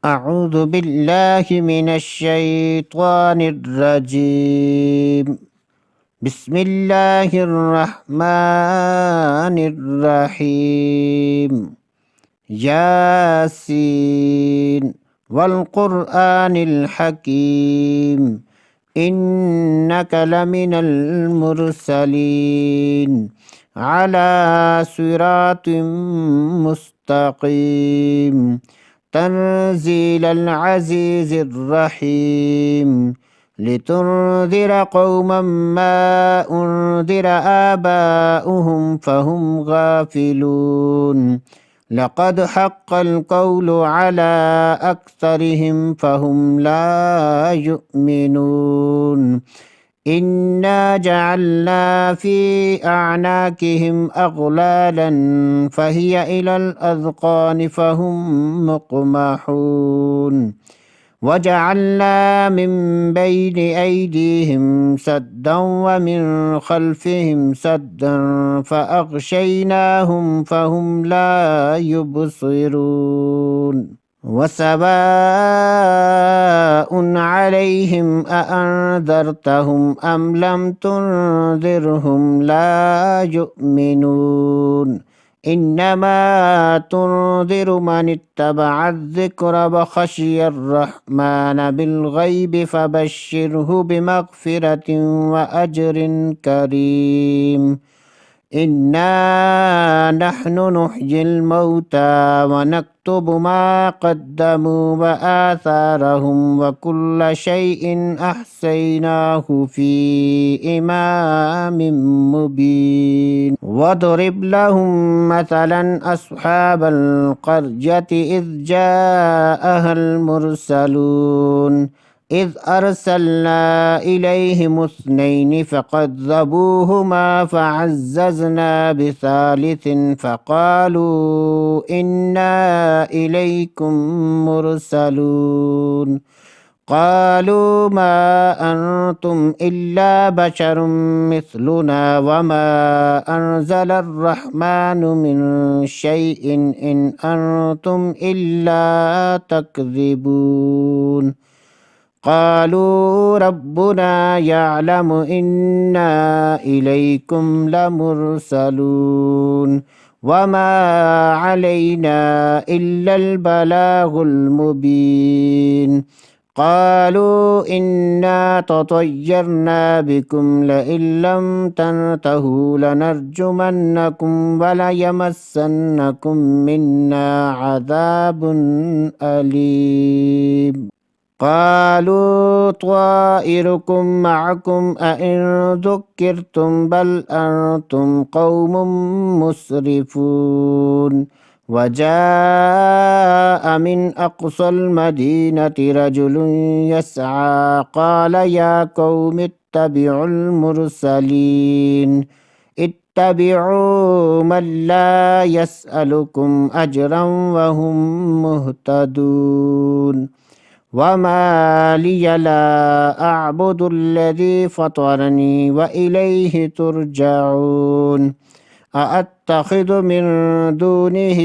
أعوذ بالله من الشيطان الرجيم. بسم الله الرحمن الرحيم. ياسين والقرآن الحكيم إنك لمن المرسلين على صراط مستقيم تنزيل العزيز الرحيم لتنذر قوما ما أنذر آباؤهم فهم غافلون لقد حق القول على أكثرهم فهم لا يؤمنون إنا جعلنا في أعناقهم أغلالا فهي إلى الأذقان فهم مقمحون وجعلنا من بين أيديهم سدا ومن خلفهم سدا فأغشيناهم فهم لا يبصرون وسواء عليهم أأنذرتهم أم لم تنذرهم لا يؤمنون إنما تنذر من اتبع الذكر وخشي الرحمن بالغيب فبشره بمغفرة وأجر كريم إنا نحن نحيي الموتى ونكتب ما قدموا وآثارهم وكل شيء أحصيناه في إمام مبين واضرب لهم مثلا أصحاب القرية إذ جاءها المرسلون إذ أرسلنا إليهم اثنين فكذبوهما فعززنا بثالث فقالوا إنا إليكم مرسلون قالوا ما أنتم إلا بشر مثلنا وما أنزل الرحمن من شيء إن أنتم إلا تكذبون قالوا ربنا يعلم إنا إليكم لمرسلون وما علينا إلا البلاغ المبين قالوا إنا تطيرنا بكم لئن لم تنتهوا لنرجمنكم وليمسنكم منا عذاب أليم قالوا طائركم معكم أئن ذكرتم بل أنتم قوم مسرفون وجاء من أقصى المدينة رجل يسعى قال يا قوم اتبعوا المرسلين اتبعوا من لا يسألكم أجرا وهم مهتدون وما لي لا أعبد الذي فطرني وإليه ترجعون أأتخذ من دونه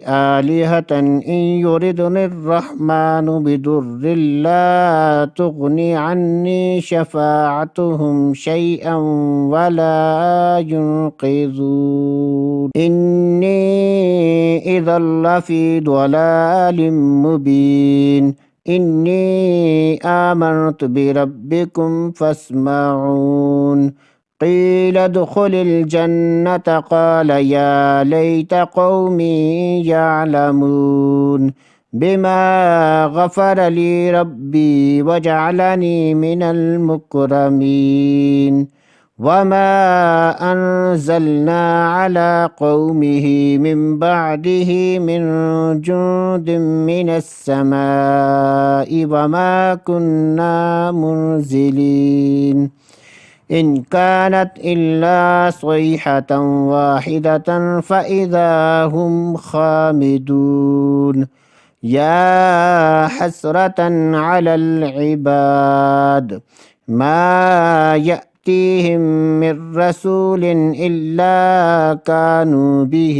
آلهة إن يردني الرحمن بضر لا تغني عني شفاعتهم شيئا ولا ينقذون إني إذا لفي ضلال مبين إني آمنت بربكم فاسمعون قيل ادخل الجنة قال يا ليت قومي يعلمون بما غفر لي ربي وجعلني من المكرمين وما أنزلنا على قومه من بعده من جند من السماء وما كنا منزلين إن كانت إلا صيحة واحدة فإذا هم خامدون يا حسرة على العباد ما يأتيهم من رسول إلا كانوا به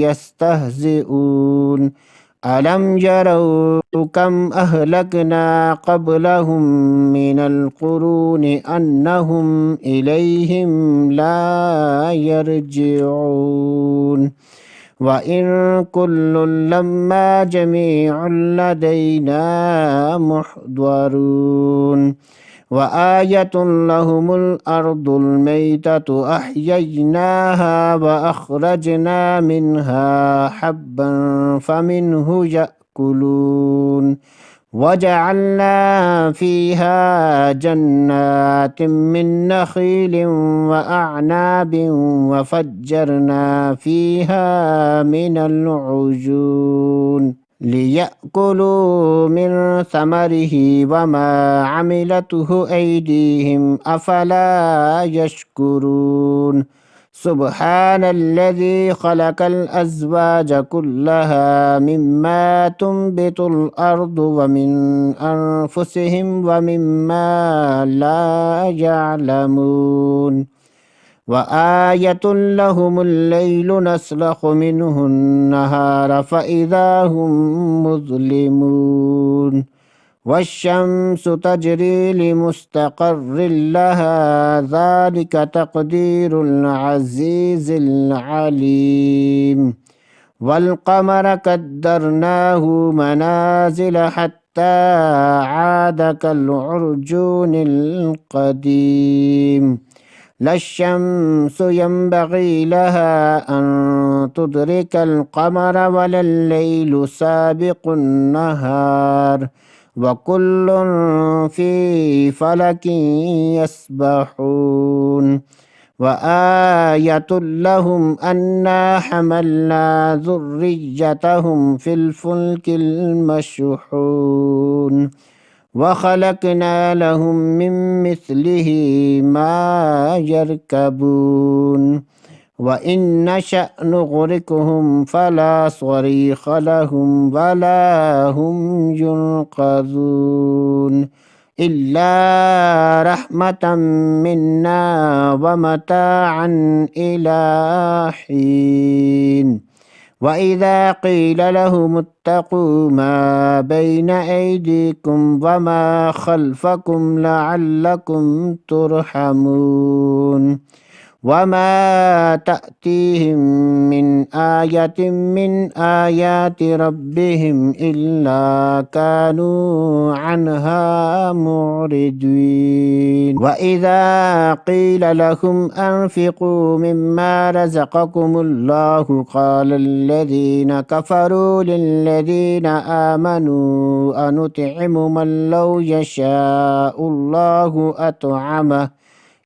يستهزئون ألم يروا كم أهلكنا قبلهم من القرون أنهم إليهم لا يرجعون وإن كل لما جميع لدينا محضرون وآية لهم الأرض الميتة أحييناها وأخرجنا منها حبا فمنه يأكلون وجعلنا فيها جنات من نخيل وأعناب وفجرنا فيها من العيون ليأكلوا من ثمره وما عملته أيديهم أفلا يشكرون سبحان الذي خلق الأزواج كلها مما تنبت الأرض ومن أنفسهم ومما لا يعلمون وآية لهم الليل نسلخ منه النهار فإذا هم مظلمون والشمس تجري لمستقر لها ذلك تقدير العزيز العليم والقمر قدرناه منازل حتى عاد كالعرجون القديم لا الشمس ينبغي لها أن تدرك القمر ولا الليل سابق النهار وكل في فلك يسبحون وآية لهم أنا حملنا ذريتهم في الفلك المشحون وخلقنا لهم من مثله ما يركبون وإن نشأ نغرقهم فلا صريخ لهم ولا هم ينقذون إلا رحمة منا ومتاعا إلى حين وإذا قيل لهم اتقوا ما بين أيديكم وما خلفكم لعلكم ترحمون وما تأتيهم من آية من آيات ربهم إلا كانوا عنها معرضين وإذا قيل لهم أنفقوا مما رزقكم الله قال الذين كفروا للذين آمنوا أنطعم من لو يشاء الله أطعمه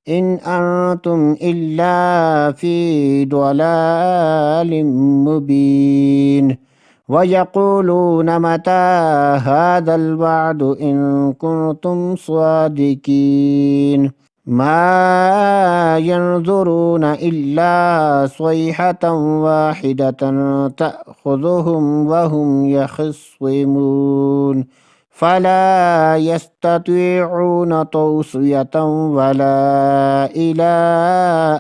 إن أنتم إلا في ضلال مبين ويقولون متى هذا الوعد إن كنتم صادقين ما ينظرون إلا صيحة واحدة تأخذهم وهم يخصمون فلا يستطيعون توصية ولا إلى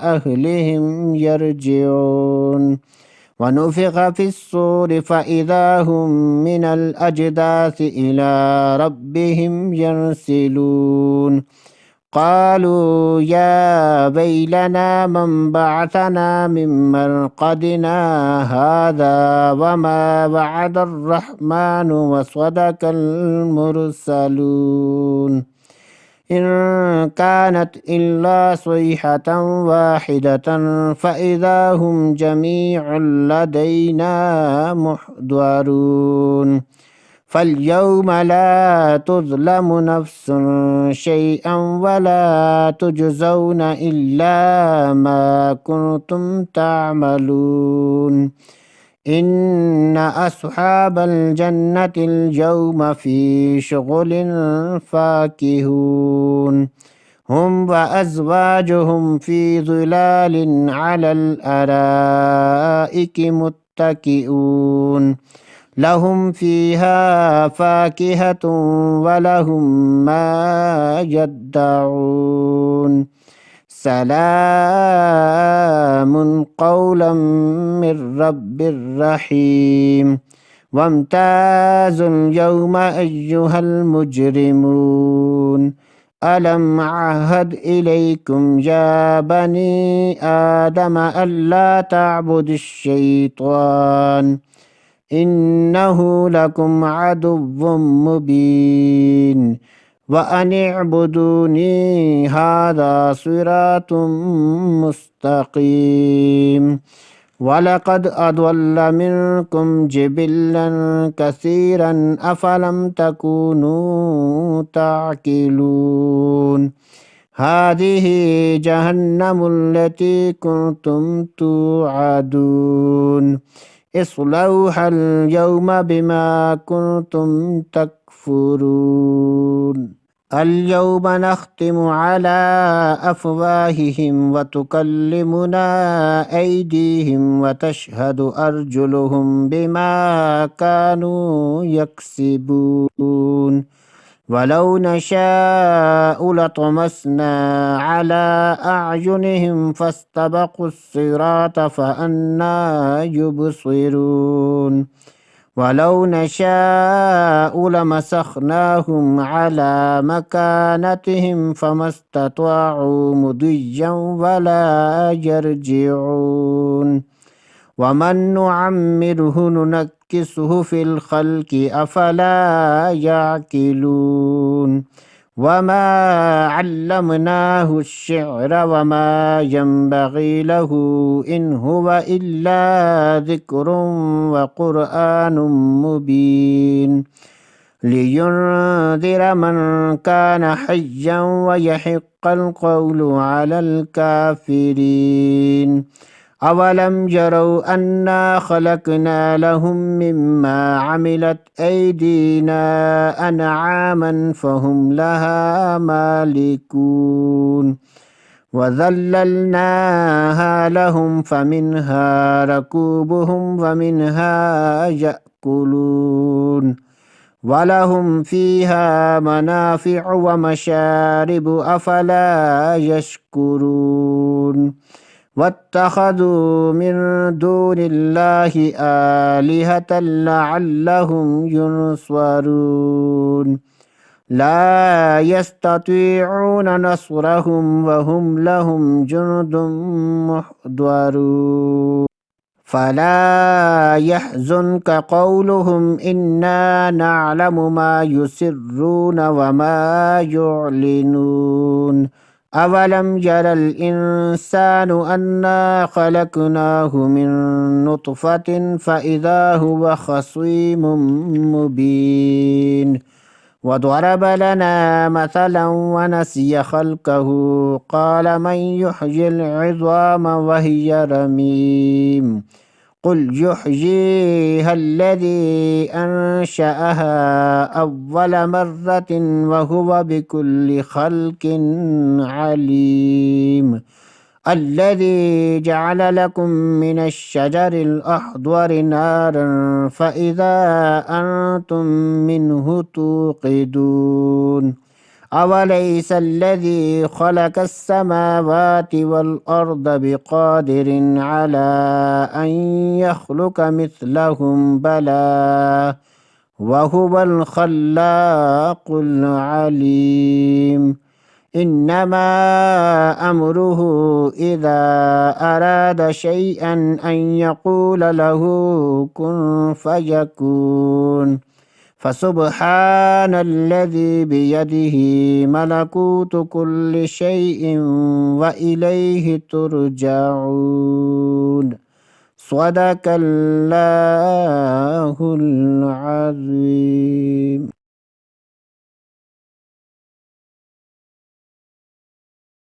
أهلهم يرجعون ونفخ في الصور فإذا هم من الأجداث إلى ربهم ينسلون قالوا يا ويلنا من بعثنا من مرقدنا هذا وما وعد الرحمن وصدق المرسلون إن كانت إلا صيحة واحدة فإذا هم جميع لدينا محضرون فاليوم لا تظلم نفس شيئا ولا تجزون إلا ما كنتم تعملون إن أصحاب الجنة اليوم في شغل فاكهون هم وأزواجهم في ظلال على الأرائك متكئون لهم فيها فاكهة ولهم ما يدعون سلام قولا من رب رحيم وامتازوا اليوم أيها المجرمون ألم أعهد إليكم يا بني آدم ألا تعبدوا الشيطان إنه لكم عدو مبين وأن اعبدوني هذا صراط مستقيم ولقد أضل منكم جبلا كثيرا أفلم تكونوا تعقلون هذه جهنم التي كنتم توعدون اصلوها اليوم بما كنتم تكفرون اليوم نختم على أفواههم وتكلمنا أيديهم وتشهد أرجلهم بما كانوا يكسبون ولو نشاء لطمسنا على أعينهم فاستبقوا الصراط فأنى يبصرون ولو نشاء لمسخناهم على مكانتهم فما استطاعوا مضيا ولا يرجعون ومن نعمره ننكسه في الخلق أفلا يعقلون وما علمناه الشعر وما ينبغي له إن هو إلا ذكر وقرآن مبين لينذر من كان حيا ويحق القول على الكافرين أولم يروا أنا خلقنا لهم مما عملت أيدينا أنعاما فهم لها مالكون وذللناها لهم فمنها ركوبهم ومنها يأكلون ولهم فيها منافع ومشارب أفلا يشكرون واتخذوا من دون الله آلهة لعلهم ينصرون لا يستطيعون نصرهم وهم لهم جند محضرون فلا يحزنك قولهم إنا نعلم ما يسرون وما يعلنون أولم ير الإنسان أنا خلقناه من نطفة فإذا هو خصيم مبين وضرب لنا مثلا ونسي خلقه قال من يحيي العظام وهي رميم قل يحييها الذي أنشأها أول مرة وهو بكل خلق عليم الذي جعل لكم من الشجر الأخضر نارا فإذا أنتم منه توقدون أوليس الذي خلق السماوات والأرض بقادر على أن يخلق مثلهم بلى وهو الخلاق العليم إنما أمره إذا أراد شيئا أن يقول له كن فيكون فسبحان الذي بيده ملكوت كل شيء وإليه ترجعون صدق الله العظيم.